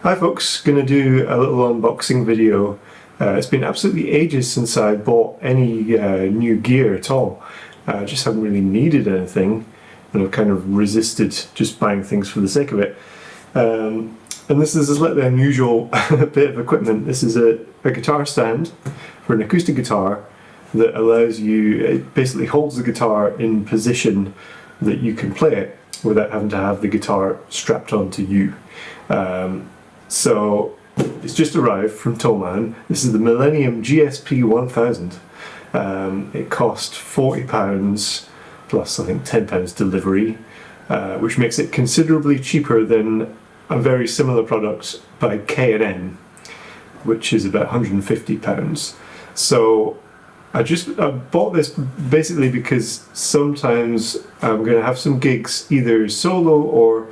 Hi folks, gonna do a little unboxing video. It's been absolutely ages since I bought any new gear at all. I just haven't really needed anything, and I've kind of resisted just buying things for the sake of it. And this is a slightly unusual bit of equipment. This is a guitar stand for an acoustic guitar that allows you, it basically holds the guitar in position that you can play it without having to have the guitar strapped onto you. So it's just arrived from Thomann. This is the Millenium GSP-1000. It cost £40 plus I think £10 delivery, which makes it considerably cheaper than a very similar product by K&N, which is about £150. So I bought this basically because sometimes I'm going to have some gigs, either solo or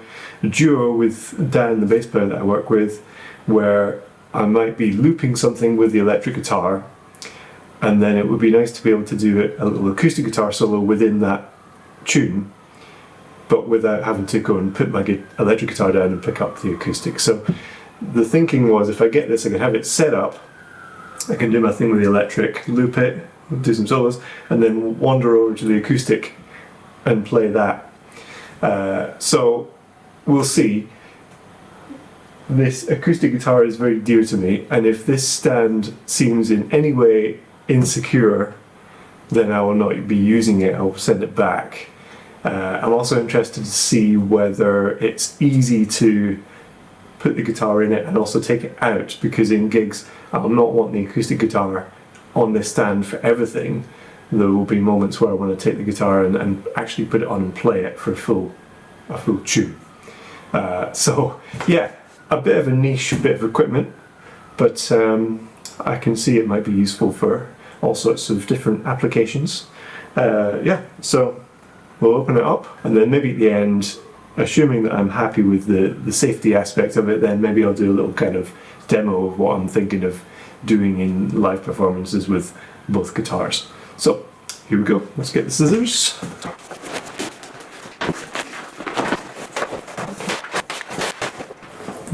duo with Dan, the bass player that I work with, where I might be looping something with the electric guitar, and then it would be nice to be able to do a little acoustic guitar solo within that tune, but without having to go and put my electric guitar down and pick up the acoustic. So the thinking was, if I get this, I can have it set up, I can do my thing with the electric, loop it, do some solos, and then wander over to the acoustic and play that. So we'll see. This acoustic guitar is very dear to me, and if this stand seems in any way insecure, then I will not be using it. I'll send it back. I'm also interested to see whether it's easy to put the guitar in it and also take it out, because in gigs I'll not want the acoustic guitar on this stand for everything. There will be moments where I want to take the guitar and actually put it on and play it for a full tune. So yeah, a bit of a niche bit of equipment, but I can see it might be useful for all sorts of different applications. Yeah, so we'll open it up, and then maybe at the end, assuming that I'm happy with the safety aspect of it, then maybe I'll do a little kind of demo of what I'm thinking of doing in live performances with both guitars. So here we go, let's get the scissors.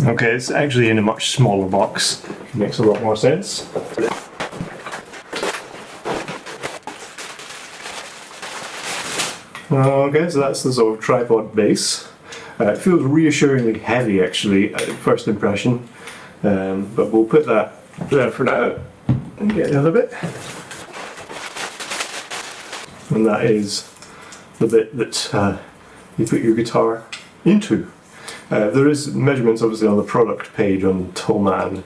Okay, it's actually in a much smaller box. It makes a lot more sense. Okay, so that's the sort of tripod base. It feels reassuringly heavy actually at first impression, but we'll put that there for now and get the other bit. And that is the bit that you put your guitar into. There is measurements obviously on the product page on Thomann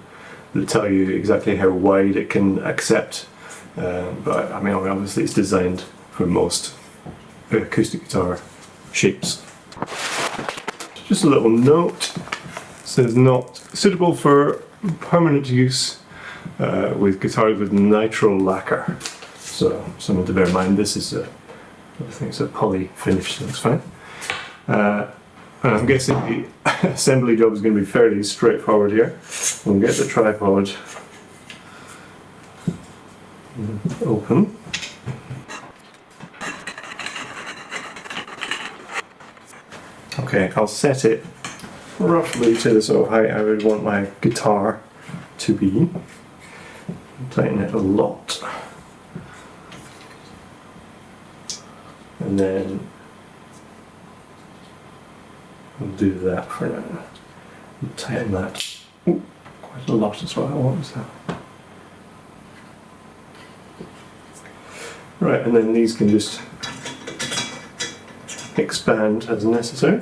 that tell you exactly how wide it can accept, but I mean obviously it's designed for most acoustic guitar shapes. Just a little note, it says not suitable for permanent use with guitars with nitrile lacquer. So something to bear in mind. This is I think it's a poly finish, so it's fine. And I'm guessing the assembly job is going to be fairly straightforward here. We'll get the tripod open. Okay, I'll set it roughly to the sort of height I would want my guitar to be. Tighten it a lot. And then we'll do that for now. And tighten that quite a lot as well. What was that? Right, and then these can just expand as necessary.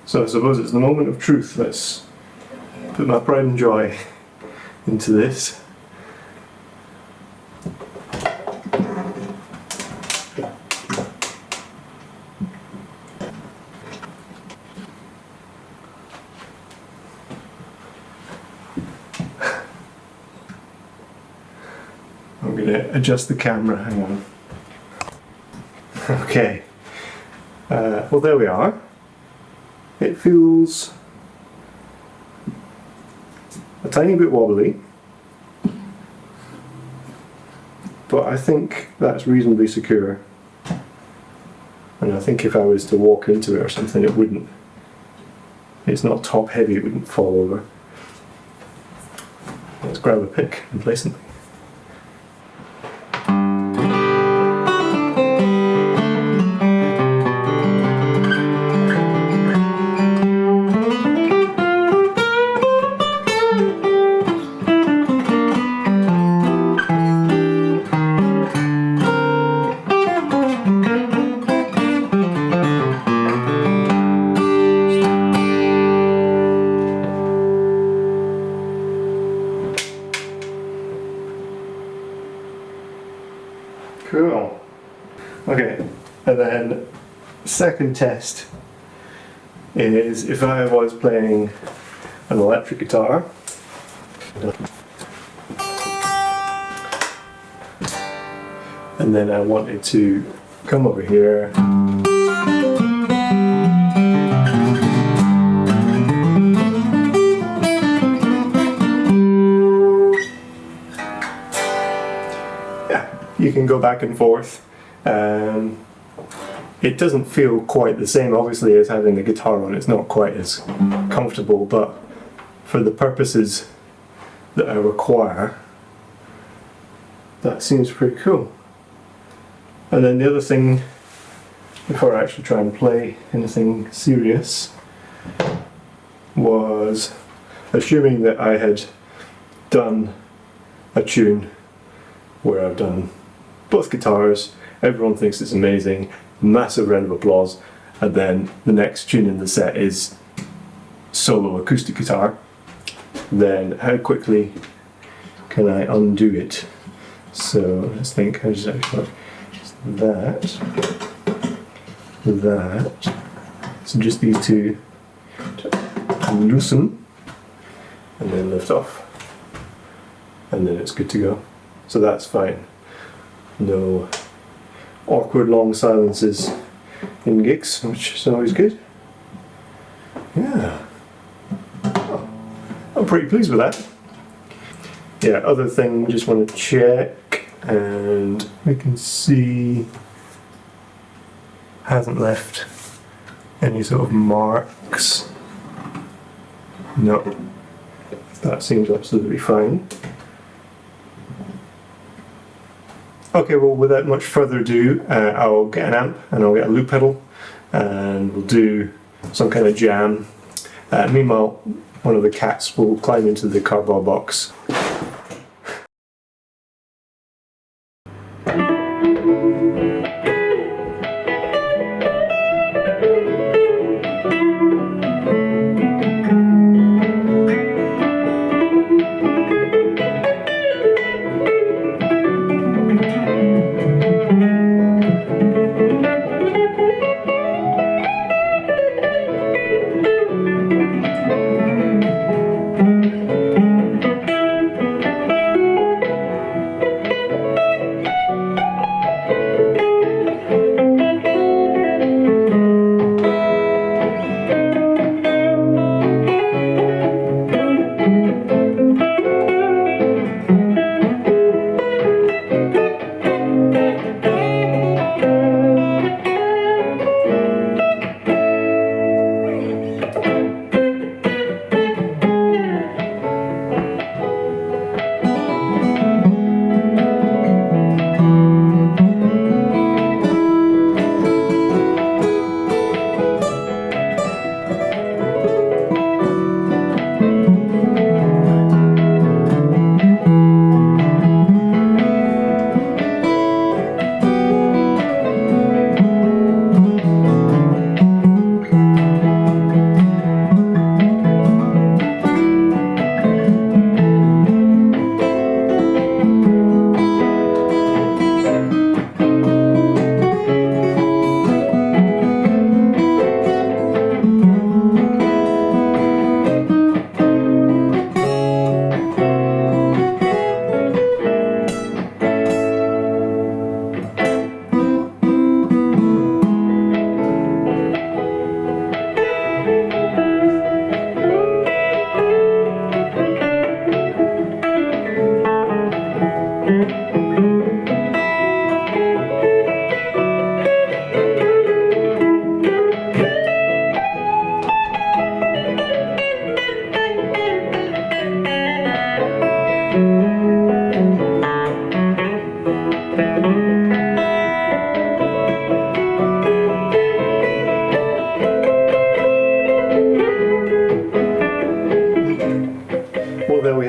So I suppose it's the moment of truth. Let's put my pride and joy into this. I'm going to adjust the camera, hang on. Okay, well there we are. It feels a tiny bit wobbly, but I think that's reasonably secure. And I think if I was to walk into it or something, it wouldn't it's not top heavy, it wouldn't fall over. Let's grab a pick and play something. Cool. Okay, and then second test is if I was playing an electric guitar and then I wanted to come over here you can go back and forth. It doesn't feel quite the same obviously as having the guitar on, it's not quite as comfortable, but for the purposes that I require, that seems pretty cool. And then the other thing, before I actually try and play anything serious, was assuming that I had done a tune where I've done both guitars, everyone thinks it's amazing, massive round of applause, and then the next tune in the set is solo acoustic guitar, then how quickly can I undo it? So let's think, how does it actually work? That, so just these two loosen and then lift off, and then it's good to go. So that's fine. No awkward long silences in gigs, which is always good. Yeah. Oh, I'm pretty pleased with that. Yeah, other thing, just want to check, and we can see hasn't left any sort of marks. No, that seems absolutely fine. Okay, well without much further ado, I'll get an amp and I'll get a loop pedal and we'll do some kind of jam. Meanwhile, one of the cats will climb into the cardboard box.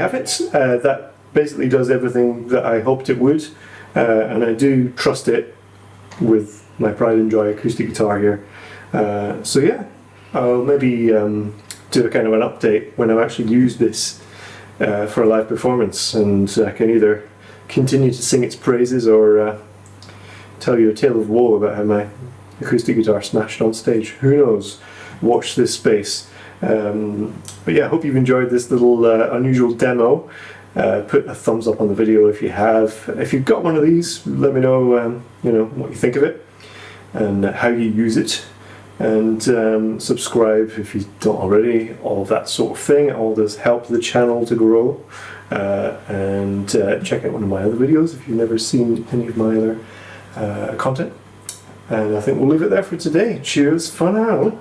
have it. That basically does everything that I hoped it would, and I do trust it with my pride and joy acoustic guitar here. So yeah, I'll maybe do a kind of an update when I've actually used this for a live performance, and I can either continue to sing its praises or tell you a tale of woe about how my acoustic guitar smashed on stage. Who knows? Watch this space. But yeah, I hope you've enjoyed this little unusual demo. Put a thumbs up on the video if you have. If you've got one of these, let me know, you know, what you think of it and how you use it. And subscribe if you don't already. All of that sort of thing. It all does help the channel to grow. And check out one of my other videos if you've never seen any of my other content. And I think we'll leave it there for today. Cheers for now.